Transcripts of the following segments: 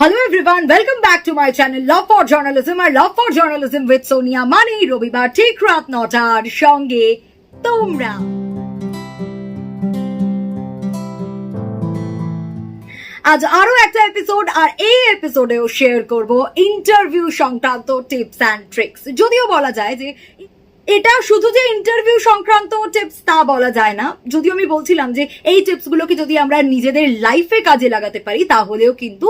Hello everyone, welcome back to my channel Love for Journalism or Love for Journalism with Sonia Mani রবিবার ঠিক রাত 9টার সঙ্গে তোমরা। আজ আরো একটা এপিসোড, আর এই এপিসোডেও শেয়ার করব ইন্টারভিউ সংক্রান্ত টিপস অ্যান্ড ট্রিক্স। যদিও বলা যায় যে এটা শুধু যে ইন্টারভিউ সংক্রান্ত টিপস তা বলা যায় না, যদিও আমি বলছিলাম যে এই টিপসগুলোকে যদি আমরা নিজেদের লাইফে কাজে লাগাতে পারি তাহলেও কিন্তু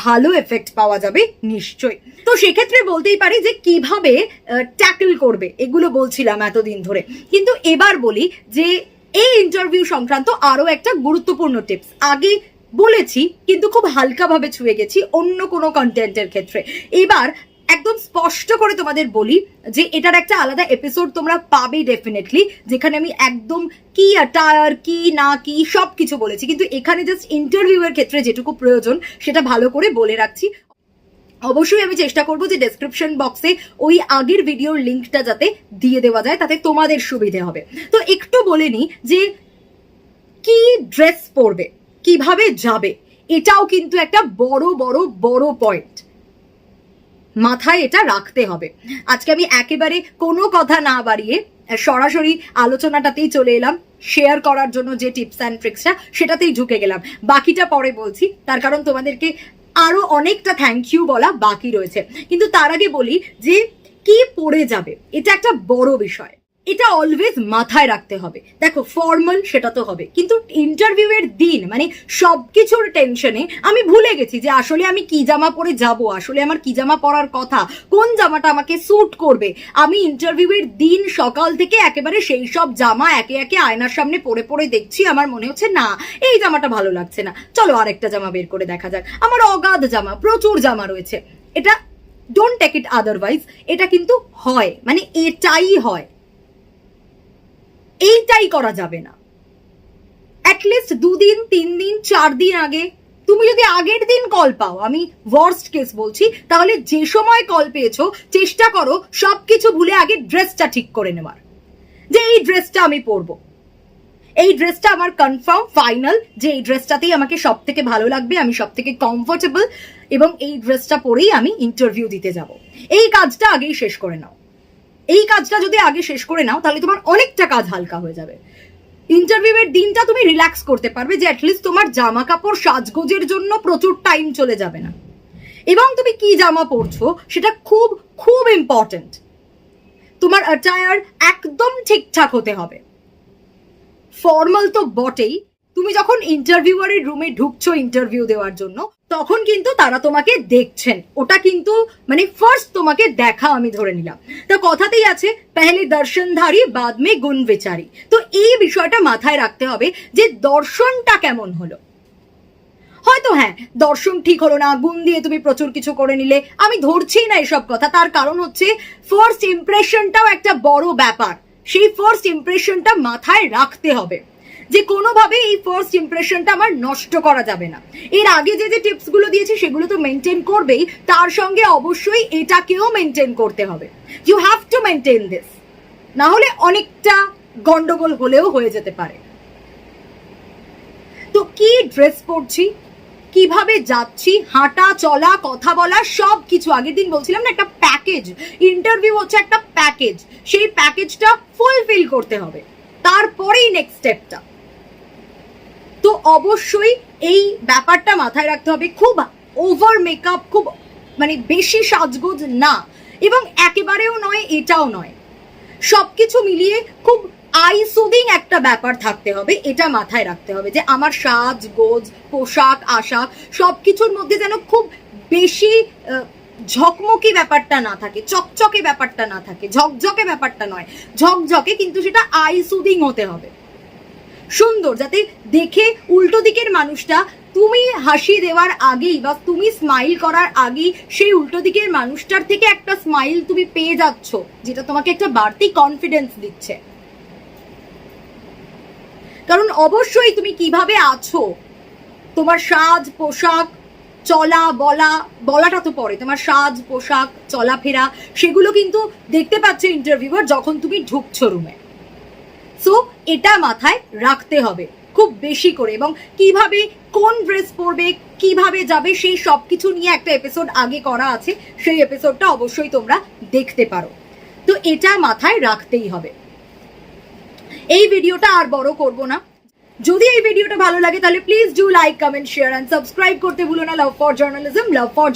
ভালো এফেক্ট পাওয়া যাবে নিশ্চয়ই। তো সেক্ষেত্রে বলতেই পারি যে কিভাবে ট্যাকল করবে এগুলো বলছিলাম এতদিন ধরে, কিন্তু এবার বলি যে এই ইন্টারভিউ সংক্রান্ত আরো একটা গুরুত্বপূর্ণ টিপস আগে বলেছি কিন্তু খুব হালকাভাবে ছুঁয়ে গেছি অন্য কোনো কন্টেন্টের ক্ষেত্রে। এবার একদম স্পষ্ট করে তোমাদের বলি যে এটার একটা আলাদা এপিসোড তোমরা পাবে ডেফিনেটলি, যেখানে আমি একদম কি অ্যাটায়ার কি না কি সব কিছু বলেছি, কিন্তু এখানে জাস্ট ইন্টারভিউয়ের ক্ষেত্রে যেটুকু প্রয়োজন সেটা ভালো করে বলে রাখছি। অবশ্যই আমি চেষ্টা করবো যে ডেসক্রিপশন বক্সে ওই আগের ভিডিওর লিঙ্কটা যাতে দিয়ে দেওয়া যায়, তাতে তোমাদের সুবিধে হবে। তো একটু বলে নি যে কি ড্রেস পরবে, কিভাবে যাবে, এটাও কিন্তু একটা বড় বড় বড় পয়েন্ট, মাথায় এটা রাখতে হবে। আজকে আমি একেবারে কোনো কথা না বাড়িয়ে সরাসরি আলোচনাটাতেই চলে এলাম, শেয়ার করার জন্য যে টিপস অ্যান্ড ট্রিক্সটা সেটাতেই ঢুকে গেলাম। বাকিটা পরে বলছি, তার কারণ তোমাদেরকে আরো অনেকটা থ্যাংক ইউ বলা বাকি রয়েছে। কিন্তু তার আগে বলি যে কি পড়ে যাবে, এটা একটা বড় বিষয়, এটা অলওয়েজ মাথায় রাখতে হবে। দেখো ফর্মাল সেটা তো হবে, কিন্তু ইন্টারভিউ এর দিন মানে সবকিছুর টেনশনে আমি ভুলে গেছি যে আসলে আমি কি জামা পরে যাব, আসলে আমার কি জামা পরার কথা, কোন জামাটা আমাকে স্যুট করবে। আমি ইন্টারভিউ এর দিন সকাল থেকে একেবারে সেই সব জামা একে একে আয়নার সামনে পরে পরে দেখছি, আমার মনে হচ্ছে না এই জামাটা ভালো লাগছে না, চলো আরেকটা জামা বের করে দেখা যাক। আমার অগাধ জামা, প্রচুর জামা রয়েছে। এটা ডোন্ট টেক ইট আদারওয়াইজ, এটা কিন্তু হয়, মানে এটাই হয়, এইটাই করা যাবে না। অ্যাটলিস্ট 2 দিন 3 দিন 4 দিন আগে তুমি যদি আগের দিন কল পাও, আমি ওয়ার্স্ট কেস বলছি, তাহলে যে সময় কল পেয়েছো চেষ্টা করো সবকিছু ভুলে আগে ড্রেসটা ঠিক করে নেওয়ার, যে এই ড্রেসটা আমি পরবো, এই ড্রেসটা আমার কনফার্ম ফাইনাল, যে এই ড্রেসটাতেই আমাকে সব থেকে ভালো লাগবে, আমি সব থেকে কমফোর্টেবল, এবং এই ড্রেসটা পরেই আমি ইন্টারভিউ দিতে যাব। এই কাজটা আগেই শেষ করে নাও। এই কাজটা যদি আগে শেষ করে নাও তাহলে তোমার অনেকটা কাজ হালকা হয়ে যাবে। ইন্টারভিউয়ের দিনটা তুমি রিল্যাক্স করতে পারবে, যে অ্যাটলিস্ট তোমার জামা কাপড় সাজগোজের জন্য প্রচুর টাইম চলে যাবে না, এবং তুমি কি জামা পরছো সেটা খুব খুব ইম্পর্টেন্ট। তোমার অ্যাটায়ার একদম ঠিকঠাক হতে হবে। ফর্মাল তো বটেই, তুমি যখন ইন্টারভিউয়ারের রুমে ঢুকছো ইন্টারভিউ দেওয়ার জন্য তখন কিন্তু তারা তোমাকে দেখছেন, ওটা কিন্তু মানে ফার্স্ট তোমাকে দেখা আমি ধরে নিলাম। তো কথাতেই আছে পেহলে দর্শনধারী বাদ মে গুণ বিচারি। তো এই বিষয়টা মাথায় রাখতে হবে যে দর্শনটা কেমন হলো। হয়তো হ্যাঁ দর্শন ঠিক হলো না, গুণ দিয়ে তুমি প্রচুর কিছু করে নিলে, আমি ধরছি না এসব কথা, তার কারণ হচ্ছে ফার্স্ট ইমপ্রেশনটাও একটা বড় ব্যাপার। সেই ফার্স্ট ইমপ্রেশনটা মাথায় রাখতে হবে, যে কোনোভাবে এই ফার্স্ট ইমপ্রেশনটা আমার নষ্ট করা যাবে না। এর আগে যে যে টিপসগুলো দিয়েছি সেগুলো তো মেনটেন করবেই, তার সঙ্গে অবশ্যই এটাকেও মেনটেন করতে হবে। You have to maintain this, না হলে অনেকটা গন্ডগোল হলেও হয়ে যেতে পারে। তো কি ড্রেস পরছি, কিভাবে যাচ্ছি, হাঁটা চলা কথা বলা সব কিছু আগের দিন বলছিলাম না, একটা প্যাকেজ। ইন্টারভিউ হচ্ছে একটা প্যাকেজ, সেই প্যাকেজটা ফুলফিল করতে হবে, তারপরেই নেক্সট স্টেপটা। তো অবশ্যই এই ব্যাপারটা মাথায় রাখতে হবে, খুব ওভার মেকআপ, খুব মানে বেশি সাজগোজ না, এবং একেবারেও নয় এটাও নয়, সবকিছু মিলিয়ে খুব আই সুদিং একটা ব্যাপার থাকতে হবে। এটা মাথায় রাখতে হবে যে আমার সাজগোজ পোশাক আশাক সবকিছুর মধ্যে যেন খুব বেশি ঝকমকি ব্যাপারটা না থাকে, চকচকে ব্যাপারটা না থাকে, ঝকঝকে ব্যাপারটা নয়, ঝকঝকে কিন্তু সেটা আই সুদিং হতে হবে, সুন্দর, যাতে দেখে উল্টো দিকের মানুষটা তুমি হাসি দেওয়ার আগেই বা তুমি স্মাইল করার আগেই সেই উল্টো দিকের মানুষটার থেকে একটা স্মাইল তুমি পেয়ে যাচ্ছ, যেটা তোমাকে একটা বাড়তি কনফিডেন্স দিচ্ছে। কারণ অবশ্যই তুমি কিভাবে আছো, তোমার সাজ পোশাক চলা বলাটা তো পরে, তোমার সাজ পোশাক চলাফেরা সেগুলো কিন্তু দেখতে পাচ্ছে ইন্টারভিউয়ার যখন তুমি ঢুকছো রুমে। সো এটা মাথায় রাখতে হবে খুব বেশি করে, এবং কিভাবে কোন ড্রেস পরবে, কিভাবে যাবে, সেই সব কিছু নিয়ে একটা এপিসোড আগে করা আছে, সেই এপিসোডটা অবশ্যই তোমরা দেখতে পারো। তো এটা মাথায় রাখতেই হবে। এই ভিডিওটা আর বড় করব না। যদি এই ভিডিওটা ভালো লাগে তাহলে please do like, comment, share and subscribe করতে ভুলো না। লাভ ফর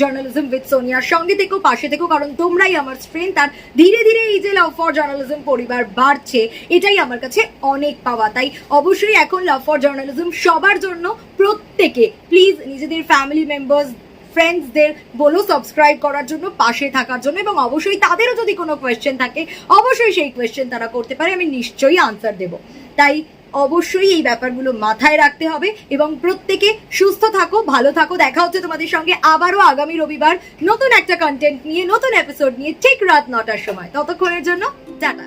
জার্নালিজম উইথ সোনিয়ার সঙ্গে থেকো, পাশে থেকো, কারণ তোমরাই আমার স্ট্রেংথ। আর ধীরে ধীরে এই যে লাভ ফর জার্নালিজম পরিবার বাড়ছে, এটাই আমার কাছে অনেক পাওয়া। তাই অবশ্যই এখন লাভ ফর জার্নালিজম সবার জন্য, প্রত্যেকে প্লিজ নিজেদের ফ্যামিলি মেম্বার্স, ফ্রেন্ডসদের বলো সাবস্ক্রাইব করার জন্য, পাশে থাকার জন্য, এবং অবশ্যই তাদেরও যদি কোনো কোয়েশ্চেন থাকে অবশ্যই সেই কোয়েশ্চেন তারা করতে পারে, আমি নিশ্চয়ই আনসার দেব। তাই অবশ্যই এই ব্যাপারগুলো মাথায় রাখতে হবে, এবং প্রত্যেকে সুস্থ থাকো, ভালো থাকো। দেখা হচ্ছে তোমাদের সঙ্গে আবারও আগামী রবিবার নতুন একটা কন্টেন্ট নিয়ে, নতুন এপিসোড নিয়ে, ঠিক রাত 9টার সময়। ততক্ষণের জন্য টাটা।